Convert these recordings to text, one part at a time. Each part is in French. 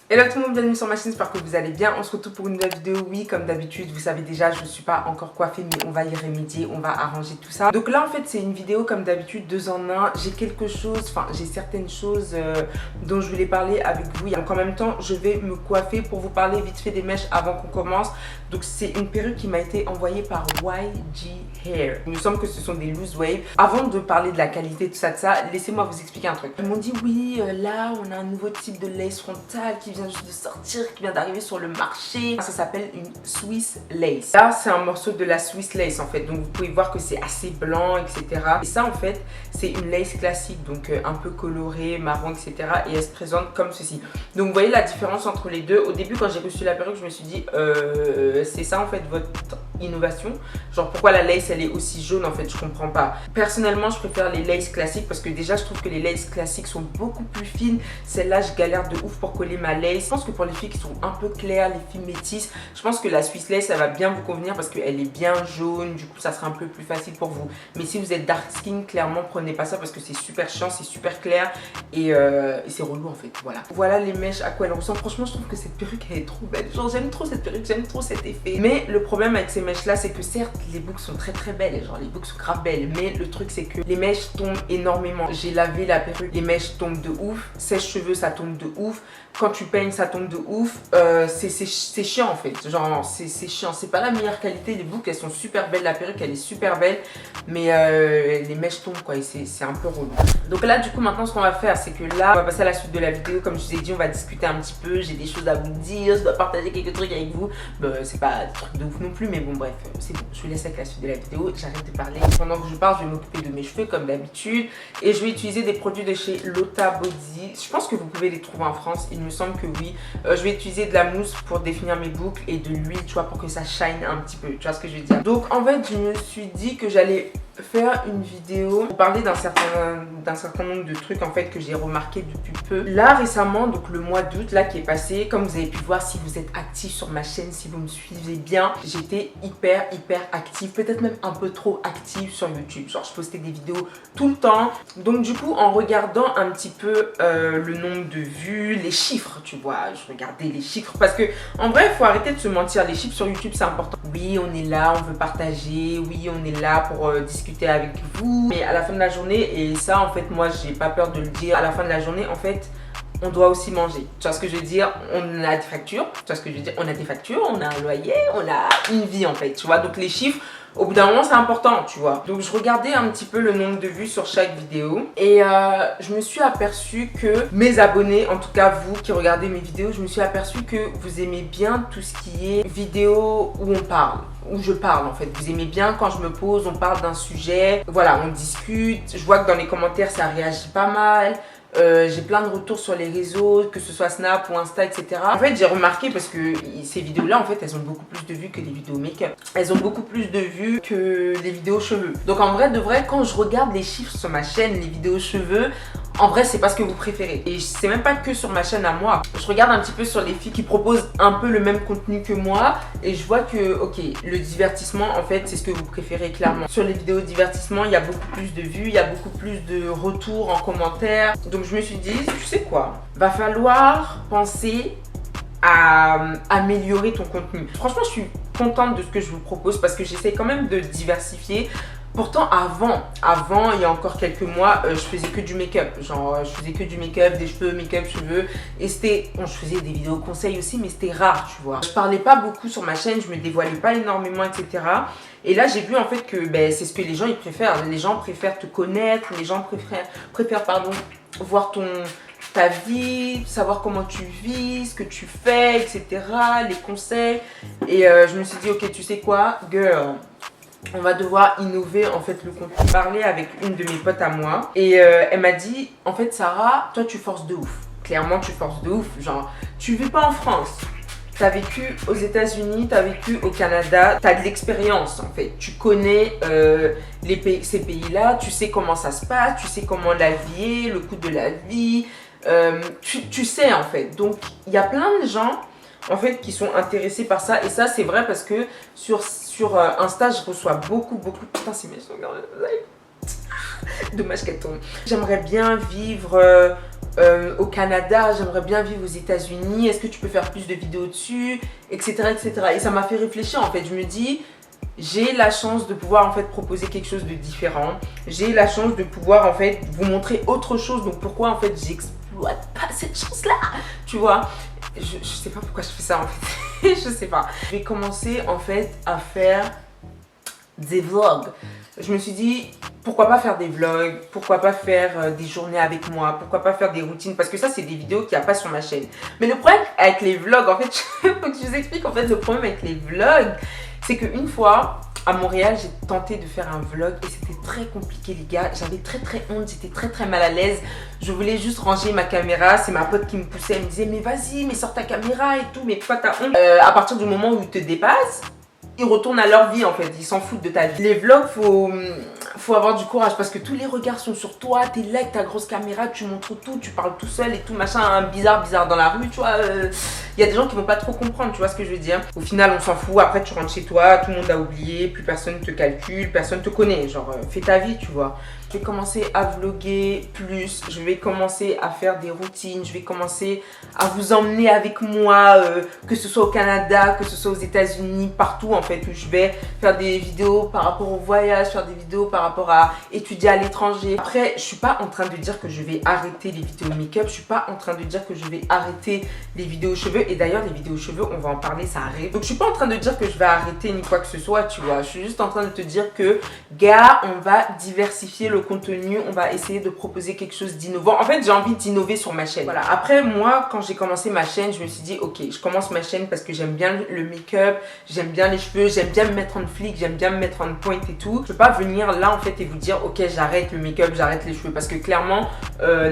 Hello tout le monde, bienvenue sur ma chaîne, j'espère que vous allez bien. On se retrouve pour une nouvelle vidéo. Oui, comme d'habitude, vous savez déjà, je ne suis pas encore coiffée, mais on va y remédier, on va arranger tout ça. Donc là, en fait, c'est une vidéo comme d'habitude, 2 en 1. J'ai quelque chose, enfin, j'ai certaines choses dont je voulais parler avec vous. Donc en même temps, je vais me coiffer pour vous parler vite fait des mèches avant qu'on commence. Donc c'est une perruque qui m'a été envoyée par YG Hair. Il me semble que ce sont des loose waves. Avant de parler de la qualité, tout ça, laissez-moi vous expliquer un truc. Ils m'ont dit oui, là, on a un nouveau type de lace frontale qui vient juste de sortir, qui vient d'arriver sur le marché. Ça s'appelle une Swiss lace. Là, c'est un morceau de la Swiss lace en fait. Donc vous pouvez voir que c'est assez blanc, etc. Et ça, en fait, c'est une lace classique, donc un peu colorée, marron, etc. Et elle se présente comme ceci. Donc vous voyez la différence entre les deux. Au début, quand j'ai reçu la perruque, je me suis dit, c'est ça en fait votre innovation. Genre pourquoi la lace elle est aussi jaune en fait, je comprends pas. Personnellement, je préfère les laces classiques parce que déjà je trouve que les laces classiques sont beaucoup plus fines. Celle-là, je galère de ouf pour coller ma lace. Je pense que pour les filles qui sont un peu claires, les filles métisses, je pense que la Swiss lace ça va bien vous convenir parce qu'elle est bien jaune, du coup ça sera un peu plus facile pour vous. Mais si vous êtes dark skin, clairement prenez pas ça parce que c'est super chiant, c'est super clair et c'est relou en fait. Voilà les mèches à quoi elles ressemblent. Franchement, je trouve que cette perruque elle est trop belle. Genre j'aime trop cette perruque, j'aime trop cet effet. Mais le problème avec ces mèches là, c'est que certes les boucles sont très belles, genre les boucles sont grave belles, mais le truc c'est que les mèches tombent énormément. J'ai lavé la perruque, les mèches tombent de ouf, sèche-cheveux ça tombe de ouf, quand tu peignes ça tombe de ouf, c'est chiant en fait, genre c'est chiant, c'est pas la meilleure qualité. Les boucles elles sont super belles, la perruque elle est super belle, mais les mèches tombent quoi et c'est un peu relou. Donc là du coup maintenant ce qu'on va faire c'est que là on va passer à la suite de la vidéo. Comme je vous ai dit, on va discuter un petit peu, j'ai des choses à vous dire, je dois partager quelques trucs avec vous. C'est pas un truc de ouf non plus, mais bon bref, c'est bon, je vous laisse avec la suite de la vidéo, j'arrête de parler. Pendant que je parle, je vais m'occuper de mes cheveux comme d'habitude et je vais utiliser des produits de chez Lota Body. Je pense que vous pouvez les trouver en France, il me semble que oui. Je vais utiliser de la mousse pour définir mes boucles et de l'huile, tu vois, pour que ça shine un petit peu, tu vois ce que je veux dire. Donc en fait, je me suis dit que j'allais faire une vidéo pour parler d'un certain nombre de trucs en fait que j'ai remarqué depuis peu. Là récemment, donc le mois d'août là qui est passé, comme vous avez pu voir si vous êtes actif sur ma chaîne, si vous me suivez bien, j'étais hyper active, peut-être même un peu trop active sur YouTube. Genre je postais des vidéos tout le temps. Donc du coup en regardant un petit peu le nombre de vues, les chiffres, tu vois, je regardais les chiffres parce que en vrai il faut arrêter de se mentir, les chiffres sur YouTube c'est important. Oui on est là, on veut partager, oui on est là pour discuter avec vous, mais à la fin de la journée, et ça en fait moi j'ai pas peur de le dire, à la fin de la journée en fait on doit aussi manger, tu vois ce que je veux dire, on a des factures, tu vois ce que je veux dire, on a des factures, on a un loyer, on a une vie en fait, tu vois, donc les chiffres au bout d'un moment c'est important, tu vois. Donc je regardais un petit peu le nombre de vues sur chaque vidéo et je me suis aperçue que mes abonnés, en tout cas vous qui regardez mes vidéos, je me suis aperçue que vous aimez bien tout ce qui est vidéo où on parle, où je parle en fait. Vous aimez bien quand je me pose, on parle d'un sujet, voilà, on discute. Je vois que dans les commentaires ça réagit pas mal. J'ai plein de retours sur les réseaux, que ce soit Snap ou Insta, etc. En fait, j'ai remarqué parce que ces vidéos-là, en fait, elles ont beaucoup plus de vues que les vidéos make-up. Elles ont beaucoup plus de vues que les vidéos cheveux. Donc en vrai, de vrai, quand je regarde les chiffres sur ma chaîne, les vidéos cheveux, en vrai, c'est pas ce que vous préférez. Et c'est même pas que sur ma chaîne à moi. Je regarde un petit peu sur les filles qui proposent un peu le même contenu que moi. Et je vois que, ok, le divertissement, en fait, c'est ce que vous préférez clairement. Sur les vidéos divertissement, il y a beaucoup plus de vues, il y a beaucoup plus de retours en commentaire. Donc je me suis dit, tu sais quoi, va falloir penser à améliorer ton contenu. Franchement, je suis contente de ce que je vous propose parce que j'essaie quand même de diversifier. Pourtant avant, il y a encore quelques mois, je faisais que du make-up. Genre, je faisais que du make-up, des cheveux, make-up, cheveux. Et c'était, bon, je faisais des vidéos conseils aussi, mais c'était rare, tu vois. Je parlais pas beaucoup sur ma chaîne, je me dévoilais pas énormément, etc. Et là, j'ai vu en fait que c'est ce que les gens ils préfèrent. Les gens préfèrent te connaître, les gens préfèrent voir ta vie, savoir comment tu vis, ce que tu fais, etc. Les conseils. Et je me suis dit, ok, tu sais quoi, girl, on va devoir innover en fait le contenu. J'ai parlé avec une de mes potes à moi et elle m'a dit, en fait Sarah, toi tu forces de ouf. Clairement tu forces de ouf. Genre, tu vis pas en France. T'as vécu aux États-Unis, t'as vécu au Canada, t'as de l'expérience en fait. Tu connais ces pays-là, tu sais comment ça se passe, tu sais comment la vie est, le coût de la vie. Tu sais en fait. Donc il y a plein de gens en fait qui sont intéressés par ça. Et ça c'est vrai parce que sur Insta je reçois beaucoup. Putain c'est mes secondes. Dommage qu'elle tombe. J'aimerais bien vivre au Canada, j'aimerais bien vivre aux États-Unis, est-ce que tu peux faire plus de vidéos dessus, etc., etc. Et ça m'a fait réfléchir en fait, je me dis, j'ai la chance de pouvoir en fait proposer quelque chose de différent, j'ai la chance de pouvoir en fait vous montrer autre chose, donc pourquoi en fait j'exploite pas cette chance là, tu vois. Je sais pas pourquoi je fais ça en fait, je sais pas. Je vais commencer en fait à faire des vlogs. Je me suis dit, pourquoi pas faire des vlogs, pourquoi pas faire des journées avec moi, pourquoi pas faire des routines, parce que ça c'est des vidéos qu'il n'y a pas sur ma chaîne. Mais le problème avec les vlogs, en fait, faut que je vous explique en fait le problème avec les vlogs, c'est qu'une fois à Montréal, j'ai tenté de faire un vlog et c'était très compliqué les gars, j'avais très honte, j'étais très mal à l'aise, je voulais juste ranger ma caméra, c'est ma pote qui me poussait, elle me disait mais vas-y, mais sors ta caméra et tout, mais pourquoi t'as honte? À partir du moment où ils te dépassent, ils retournent à leur vie en fait, ils s'en foutent de ta vie. Les vlogs, faut avoir du courage parce que tous les regards sont sur toi, t'es là avec ta grosse caméra, tu montres tout, tu parles tout seul et tout machin, hein, bizarre dans la rue, tu vois. Il y a des gens qui vont pas trop comprendre, tu vois ce que je veux dire. Au final, on s'en fout, après tu rentres chez toi, tout le monde a oublié, plus personne te calcule, personne te connaît, genre fais ta vie, tu vois. Je vais commencer à vlogger plus, je vais commencer à faire des routines, je vais commencer à vous emmener avec moi, que ce soit au Canada, que ce soit aux États-Unis, partout en fait, où je vais faire des vidéos par rapport au voyage, faire des vidéos par rapport à étudier à l'étranger. Après, je suis pas en train de dire que je vais arrêter les vidéos make-up, je suis pas en train de dire que je vais arrêter les vidéos cheveux, et d'ailleurs les vidéos cheveux, on va en parler, ça arrive. Donc je suis pas en train de dire que je vais arrêter ni quoi que ce soit, tu vois, je suis juste en train de te dire que, gars, on va diversifier le contenu, on va essayer de proposer quelque chose d'innovant. En fait, j'ai envie d'innover sur ma chaîne. Voilà. Après, moi, quand j'ai commencé ma chaîne, je me suis dit, ok, je commence ma chaîne parce que j'aime bien le make-up, j'aime bien les cheveux, j'aime bien me mettre en flic, j'aime bien me mettre en point et tout. Je peux pas venir là, en fait, et vous dire, ok, j'arrête le make-up, j'arrête les cheveux, parce que clairement,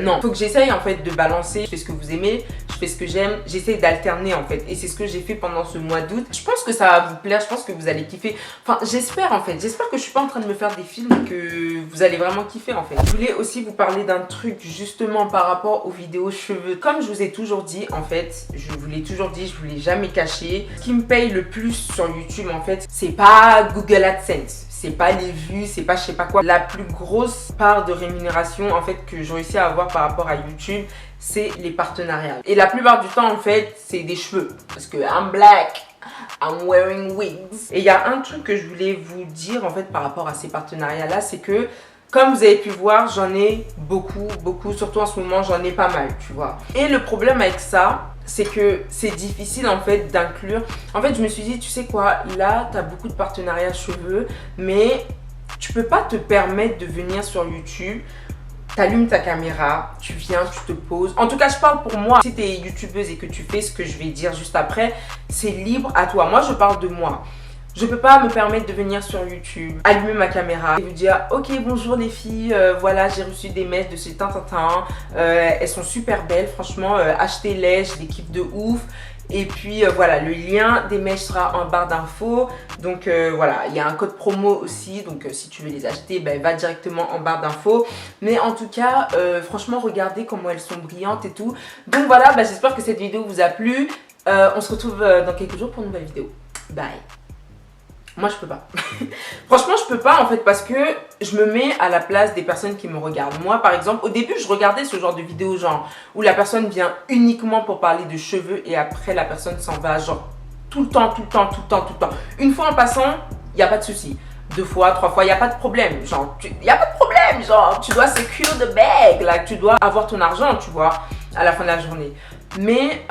non. Faut que j'essaye, en fait, de balancer. Je fais ce que vous aimez, je fais ce que j'aime, j'essaye d'alterner, en fait. Et c'est ce que j'ai fait pendant ce mois d'août. Je pense que ça va vous plaire, je pense que vous allez kiffer. Enfin, j'espère, en fait. J'espère que je suis pas en train de me faire des films et que vous allez vraiment kiffer en fait. Je voulais aussi vous parler d'un truc justement par rapport aux vidéos cheveux. Comme je vous ai toujours dit en fait, je vous l'ai toujours dit, je vous l'ai jamais caché. Ce qui me paye le plus sur YouTube en fait, c'est pas Google AdSense, c'est pas les vues, c'est pas je sais pas quoi. La plus grosse part de rémunération en fait que j'ai réussi à avoir par rapport à YouTube, c'est les partenariats. Et la plupart du temps en fait, c'est des cheveux. Parce que I'm black, I'm wearing wigs. Et il y a un truc que je voulais vous dire en fait par rapport à ces partenariats là, c'est que comme vous avez pu voir, j'en ai beaucoup, surtout en ce moment, j'en ai pas mal, tu vois. Et le problème avec ça, c'est que c'est difficile en fait d'inclure. En fait, je me suis dit, tu sais quoi, là, tu as beaucoup de partenariats cheveux, mais tu peux pas te permettre de venir sur YouTube. T'allumes ta caméra, tu viens, tu te poses. En tout cas, je parle pour moi. Si tu es youtubeuse et que tu fais ce que je vais dire juste après, c'est libre à toi. Moi, je parle de moi. Je peux pas me permettre de venir sur YouTube, allumer ma caméra et vous dire ok bonjour les filles, voilà j'ai reçu des mèches de chez Tintintin, elles sont super belles franchement, achetez-les, je les kiffe de ouf. Et puis voilà, le lien des mèches sera en barre d'infos. Donc voilà, il y a un code promo aussi. Donc si tu veux les acheter, ben, va directement en barre d'infos. Mais en tout cas, franchement, regardez comment elles sont brillantes et tout. Donc voilà, ben, j'espère que cette vidéo vous a plu. On se retrouve dans quelques jours pour une nouvelle vidéo. Bye. Moi je peux pas. Franchement je peux pas en fait parce que je me mets à la place des personnes qui me regardent. Moi par exemple au début je regardais ce genre de vidéo genre où la personne vient uniquement pour parler de cheveux et après la personne s'en va genre tout le temps. Une fois en passant, il n'y a pas de souci. 2 fois, 3 fois, il n'y a pas de problème. Genre, il n'y a pas de problème. Genre, tu dois secure the bag. Là, tu dois avoir ton argent, tu vois, à la fin de la journée. Mais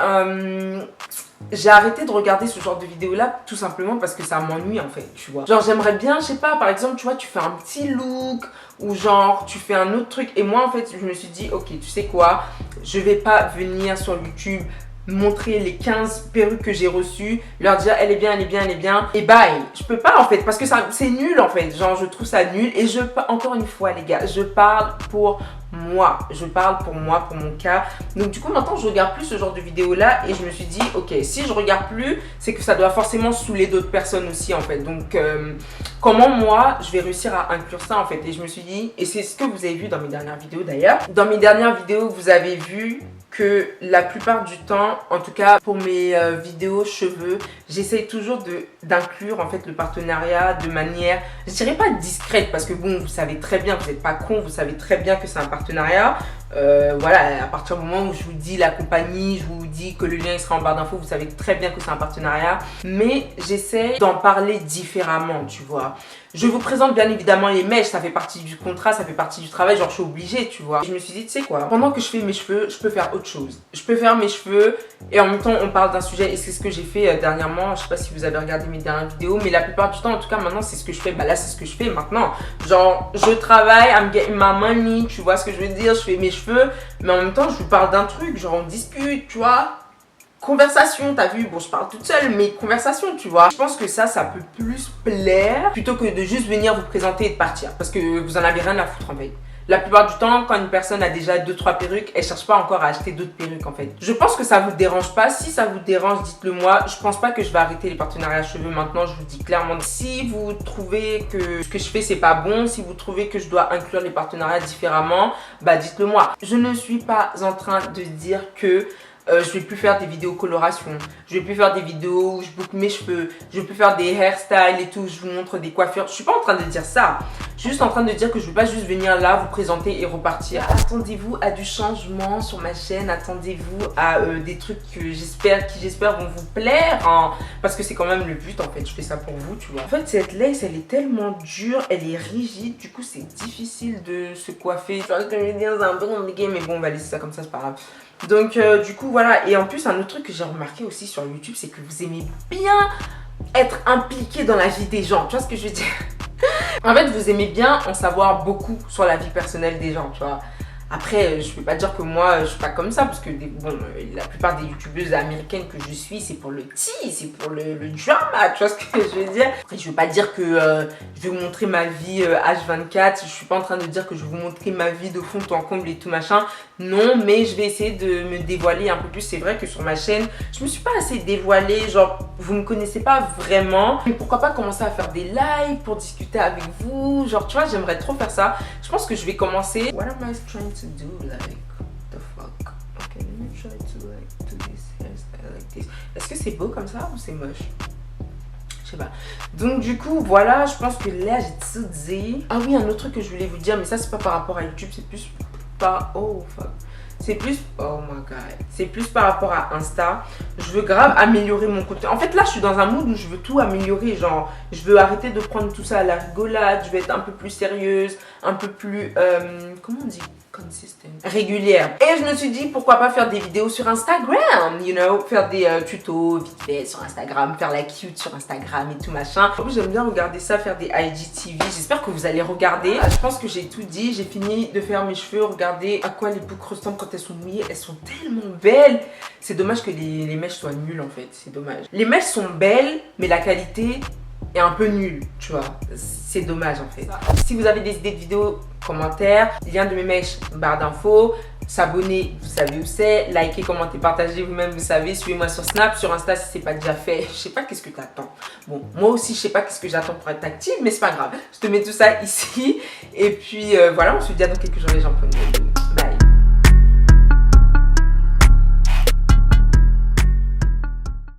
j'ai arrêté de regarder ce genre de vidéos là tout simplement parce que ça m'ennuie en fait, tu vois. Genre j'aimerais bien, je sais pas, par exemple, tu vois, tu fais un petit look ou genre tu fais un autre truc et moi en fait je me suis dit ok, tu sais quoi, je vais pas venir sur YouTube montrer les 15 perruques que j'ai reçues, leur dire elle est bien et bye. Je peux pas en fait parce que c'est nul en fait, genre je trouve ça nul et encore une fois les gars, je parle pour moi, je parle pour moi, pour mon cas. Donc du coup maintenant je regarde plus ce genre de vidéos là et je me suis dit ok, si je regarde plus c'est que ça doit forcément saouler d'autres personnes aussi en fait. Donc comment moi je vais réussir à inclure ça en fait. Et je me suis dit, et c'est ce que vous avez vu dans mes dernières vidéos d'ailleurs, dans mes dernières vidéos vous avez vu que la plupart du temps, en tout cas pour mes vidéos cheveux, j'essaye toujours d'inclure en fait le partenariat de manière, je dirais pas discrète parce que bon, vous savez très bien, vous n'êtes pas con, vous savez très bien que c'est un partenariat. Voilà, à partir du moment où je vous dis la compagnie, je vous dis que le lien il sera en barre d'infos, vous savez très bien que c'est un partenariat. Mais j'essaie d'en parler différemment, tu vois. Je vous présente bien évidemment les mèches, ça fait partie du contrat, ça fait partie du travail, genre je suis obligée, tu vois. Je me suis dit, tu sais quoi, pendant que je fais mes cheveux, je peux faire autre chose. Je peux faire mes cheveux et en même temps on parle d'un sujet et c'est ce que j'ai fait dernièrement. Je sais pas si vous avez regardé mes dernières vidéos, mais la plupart du temps, en tout cas maintenant c'est ce que je fais. Bah là c'est ce que je fais maintenant. Genre je travaille, I'm getting my money, tu vois ce que je veux dire, je fais mes cheveux, mais en même temps je vous parle d'un truc, genre on discute, tu vois. Conversation, t'as vu, bon je parle toute seule, mais conversation, tu vois. Je pense que ça peut plus plaire plutôt que de juste venir vous présenter et de partir. Parce que vous en avez rien à foutre en fait. La plupart du temps, quand une personne a déjà 2-3 perruques, elle cherche pas encore à acheter d'autres perruques en fait. Je pense que ça vous dérange pas. Si ça vous dérange, dites-le moi. Je pense pas que je vais arrêter les partenariats cheveux maintenant, je vous dis clairement. Si vous trouvez que ce que je fais c'est pas bon, si vous trouvez que je dois inclure les partenariats différemment, bah dites-le moi. Je ne suis pas en train de dire que je vais plus faire des vidéos coloration, je vais plus faire des vidéos où je boucle mes cheveux, je vais plus faire des hairstyles et tout, je vous montre des coiffures. Je suis pas en train de dire ça. Je suis juste en train de dire que je veux pas juste venir là, vous présenter et repartir. Attendez-vous à du changement sur ma chaîne, attendez-vous à des trucs qui j'espère vont vous plaire, hein, parce que c'est quand même le but en fait, je fais ça pour vous, tu vois. En fait cette lace elle est tellement dure, elle est rigide, du coup c'est difficile de se coiffer. Je pense que je vais dire c'est un peu compliqué, mais bon on va laisser ça comme ça, c'est pas grave. Donc du coup voilà, et en plus un autre truc que j'ai remarqué aussi sur YouTube, c'est que vous aimez bien être impliqué dans la vie des gens, tu vois ce que je veux dire? En fait vous aimez bien en savoir beaucoup sur la vie personnelle des gens, tu vois. Après, je peux pas dire que moi, je suis pas comme ça, parce que bon, la plupart des youtubeuses américaines que je suis, c'est pour le tea, c'est pour le drama, tu vois ce que je veux dire? Après, je veux pas dire que je vais vous montrer ma vie H24, je suis pas en train de dire que je vais vous montrer ma vie de fond en comble et tout machin. Non, mais je vais essayer de me dévoiler un peu plus. C'est vrai que sur ma chaîne, je me suis pas assez dévoilée, genre, vous me connaissez pas vraiment. Mais pourquoi pas commencer à faire des lives pour discuter avec vous, genre, tu vois, j'aimerais trop faire ça. Je pense que je vais commencer. What am I trying to do? Like, what the fuck? Okay, let me try to like do this hairstyle like this. Est-ce que c'est beau comme ça ou c'est moche? Je sais pas. Donc du coup, voilà, je pense que là, j'ai tout dit. Ah oui, un autre truc que je voulais vous dire, mais ça, c'est pas par rapport à YouTube, c'est plus par... Oh, fuck. C'est plus... Oh my god. C'est plus par rapport à Insta. Je veux grave améliorer mon contenu. En fait, là, je suis dans un mood où je veux tout améliorer. Genre, je veux arrêter de prendre tout ça à la rigolade. Je veux être un peu plus sérieuse, un peu plus... comment on dit? Consistent. Régulière. Et je me suis dit, pourquoi pas faire des vidéos sur Instagram, you know, faire des tutos vite fait sur Instagram, faire la cute sur Instagram et tout machin. En plus, j'aime bien regarder ça, faire des IGTV. J'espère que vous allez regarder. Je pense que j'ai tout dit. J'ai fini de faire mes cheveux. Regardez à quoi les boucles ressemblent quand elles sont mouillées. Elles sont tellement belles. C'est dommage que les mèches soient nulles en fait. C'est dommage. Les mèches sont belles, mais la qualité est un peu nulle, tu vois. C'est dommage en fait. Si vous avez des idées de vidéos, commentaires, lien de mes mèches, barre d'infos, s'abonner, vous savez où c'est, likez, commentez, partagez, vous-même vous savez, suivez-moi sur Snap, sur Insta si c'est pas déjà fait. Je sais pas qu'est-ce que t'attends. Bon, moi aussi je sais pas qu'est-ce que j'attends pour être active, mais c'est pas grave. Je te mets tout ça ici et puis voilà, on se dit à dans quelques jours les gens.